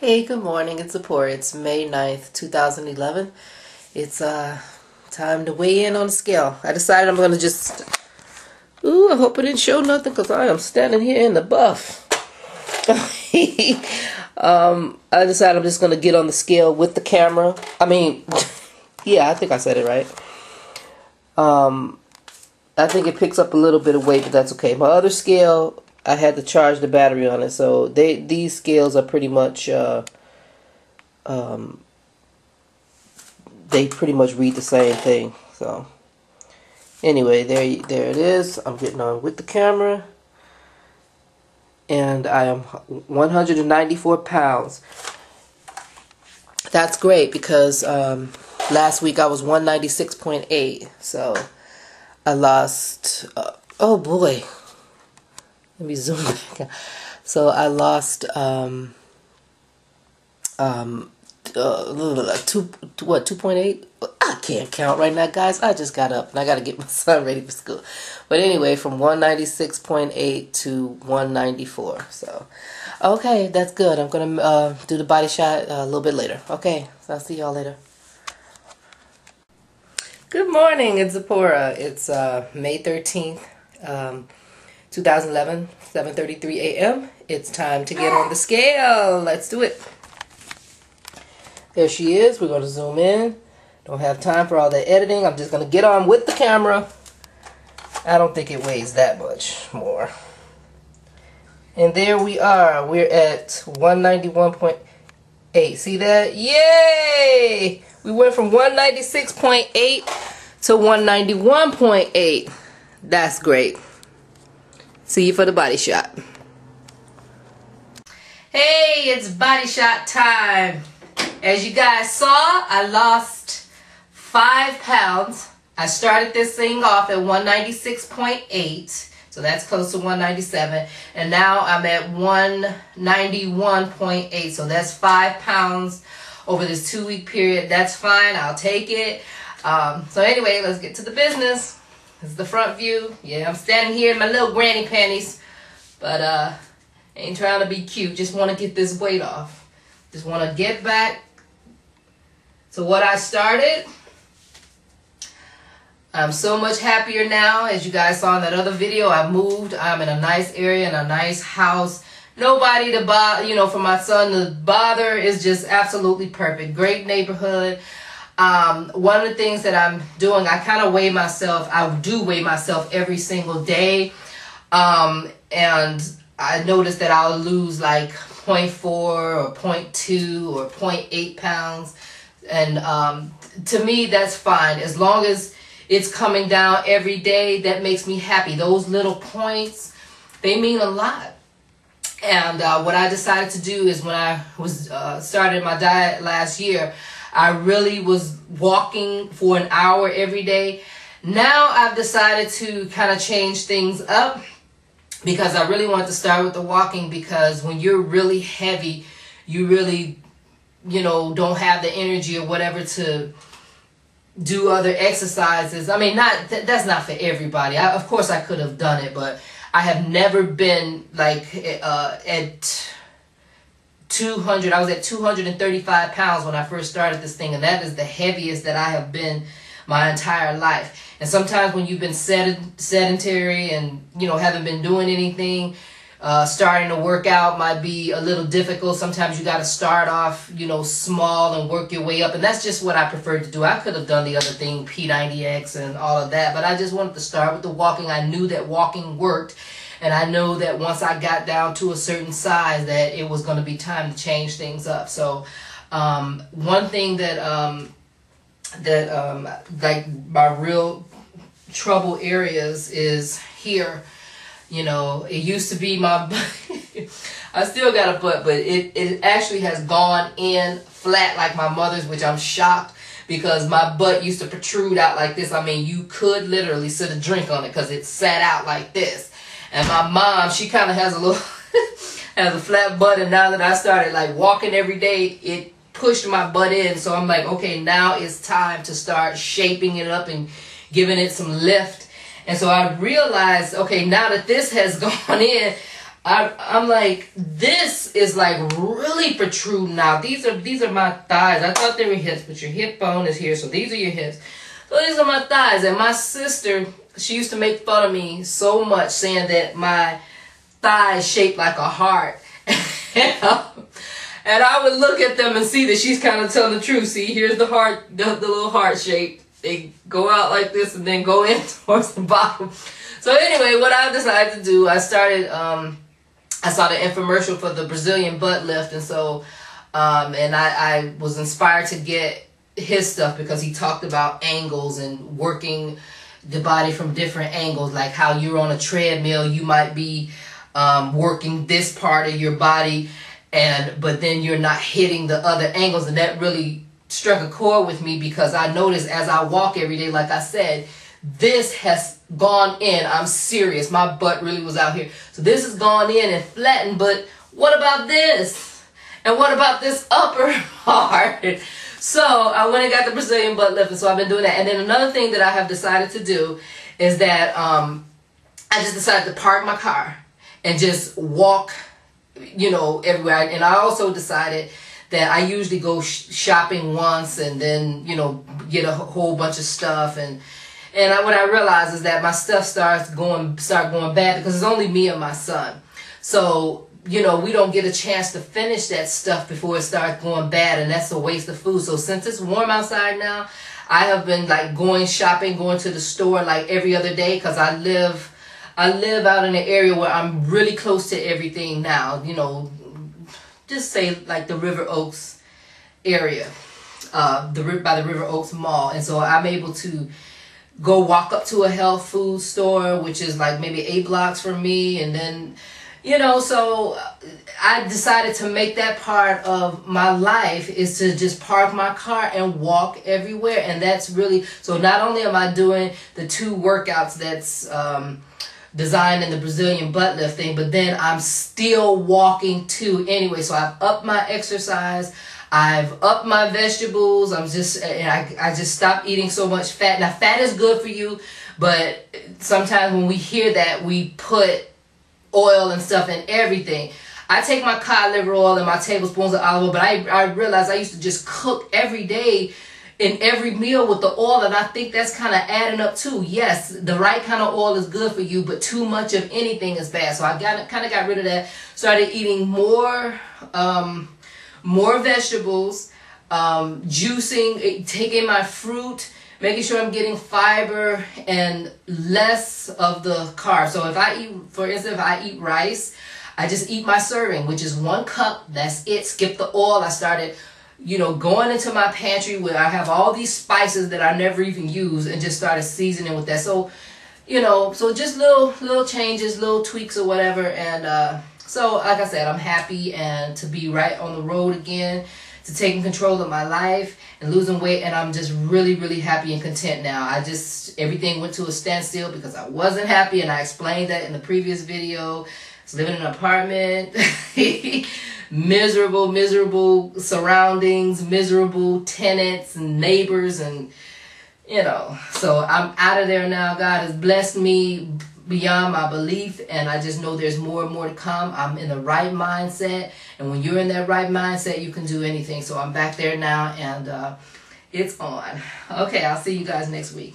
Hey, good morning. It's Zipporah. It's May 9th, 2011. It's time to weigh in on the scale. I decided I'm going to just... Ooh, I hope it didn't show nothing because I am standing here in the buff. I decided I'm just going to get on the scale with the camera. I mean, yeah, I think I said it right. I think it picks up a little bit of weight, but that's okay. My other scale, I had to charge the battery on it, so these scales are pretty much they pretty much read the same thing. So anyway, there it is. I'm getting on with the camera, and I am 194 pounds. That's great because last week I was 196.8, so I lost. Oh boy. Let me zoom back. So I lost 2.8? I can't count right now, guys. I just got up and I got to get my son ready for school. But anyway, from 196.8 to 194. So, okay, that's good. I'm going to do the body shot a little bit later. Okay, so I'll see y'all later. Good morning, it's Zipporah. It's May 13th. 2011, 7:33 a.m. It's time to get on the scale. Let's do it. There she is. We're going to zoom in. Don't have time for all the editing. I'm just going to get on with the camera. I don't think it weighs that much more. And there we are. We're at 191.8. See that? Yay! We went from 196.8 to 191.8. That's great. See you for the body shot. Hey, it's body shot time. As you guys saw, I lost 5 pounds. I started this thing off at 196.8, so that's close to 197, and now I'm at 191.8, so that's 5 pounds over this 2-week period. That's fine. I'll take it. So anyway, let's get to the business. This is the front view. Yeah, I'm standing here in my little granny panties, but ain't trying to be cute. Just want to get this weight off. Just want to get back to what I started. I'm so much happier now. As you guys saw in that other video, I moved. I'm in a nice area, in a nice house. Nobody to bother, for my son to bother. Is just absolutely perfect. Great neighborhood. One of the things that I'm doing, I kind of weigh myself. I do weigh myself every single day. And I notice that I'll lose like 0.4 or 0.2 or 0.8 pounds. And to me, that's fine. As long as it's coming down every day, that makes me happy. Those little points, they mean a lot. And what I decided to do is when I was started my diet last year, I really was walking for an hour every day. Now I've decided to kind of change things up because I really want to start with the walking, because when you're really heavy, you really, don't have the energy or whatever to do other exercises. I mean, that's not for everybody. Of course I could have done it, but I have never been like at 200. I was at 235 pounds when I first started this thing, and that is the heaviest that I have been my entire life. And sometimes when you've been sedentary and haven't been doing anything, starting to work out might be a little difficult. Sometimes you got to start off small and work your way up, and that's just what I prefer to do. I could have done the other thing, P90X and all of that, but I just wanted to start with the walking. I knew that walking worked. And I know that once I got down to a certain size that it was going to be time to change things up. So one thing that like my real trouble areas is here. It used to be my butt. I still got a butt, but it actually has gone in flat like my mother's, which I'm shocked, because my butt used to protrude out like this. I mean, you could literally sit a drink on it because it sat out like this. And my mom, she kind of has a little, has a flat butt. And now that I started like walking every day, it pushed my butt in. So I'm like, okay, now it's time to start shaping it up and giving it some lift. And so I realized, okay, now that this has gone in, I'm like, this is like really protruding now. These are my thighs. I thought they were hips, but your hip bone is here, so these are your hips. So these are my thighs. And my sister, she used to make fun of me so much, saying that my thighs shaped like a heart. And I would look at them and see that she's kind of telling the truth. See, here's the heart, the little heart shape. They go out like this and then go in towards the bottom. So anyway, what I decided to do, I started, I saw the infomercial for the Brazilian butt lift. And so, and I was inspired to get his stuff because he talked about angles and working the body from different angles, like how you're on a treadmill, you might be working this part of your body, but then you're not hitting the other angles. And that really struck a chord with me, because I noticed as I walk every day, like I said, this has gone in. I'm serious. My butt really was out here. So this has gone in and flattened, but what about this? And what about this upper part? So I went and got the Brazilian butt lift, and so I've been doing that. And then another thing that I have decided to do is that I just decided to park my car and just walk, you know, everywhere. And I also decided that I usually go shopping once and then, you know, get a whole bunch of stuff. And what I realized is that my stuff start going bad because it's only me and my son. So, you know, we don't get a chance to finish that stuff before it starts going bad, and that's a waste of food. So since it's warm outside now, I have been like going shopping, going to the store like every other day, because I live out in an area where I'm really close to everything now. You know, just say like the River Oaks area, by the River Oaks Mall. And so I'm able to go walk up to a health food store, which is like maybe 8 blocks from me. And then, you know, so I decided to make that part of my life, is to just park my car and walk everywhere. And that's really, so not only am I doing the 2 workouts that's designed in the Brazilian butt lift thing, but then I'm still walking too anyway. So I've upped my exercise, I've upped my vegetables. I just stopped eating so much fat. Now fat is good for you, but sometimes when we hear that, we put oil and stuff in everything. I take my cod liver oil and my tablespoons of olive oil, but I realized I used to just cook every day in every meal with the oil, and I think that's kind of adding up too. Yes, the right kind of oil is good for you, but too much of anything is bad. So I kind of got rid of that. Started eating more vegetables, juicing, taking my fruit, making sure I'm getting fiber and less of the carbs. So if I eat, for instance, if I eat rice, I just eat my serving, which is 1 cup. That's it. Skip the oil. I started, you know, going into my pantry where I have all these spices that I never even use, and just started seasoning with that. So, you know, so just little changes, little tweaks or whatever. And so, like I said, I'm happy and to be right on the road again, to taking control of my life and losing weight. And I'm just really, really happy and content now. Everything went to a standstill because I wasn't happy, and I explained that in the previous video. I was living in an apartment. miserable surroundings, miserable tenants and neighbors, and you know, so I'm out of there now. God has blessed me beyond my belief, and I just know there's more and more to come. I'm in the right mindset, and when you're in that right mindset, you can do anything. So I'm back there now, and it's on. Okay, I'll see you guys next week.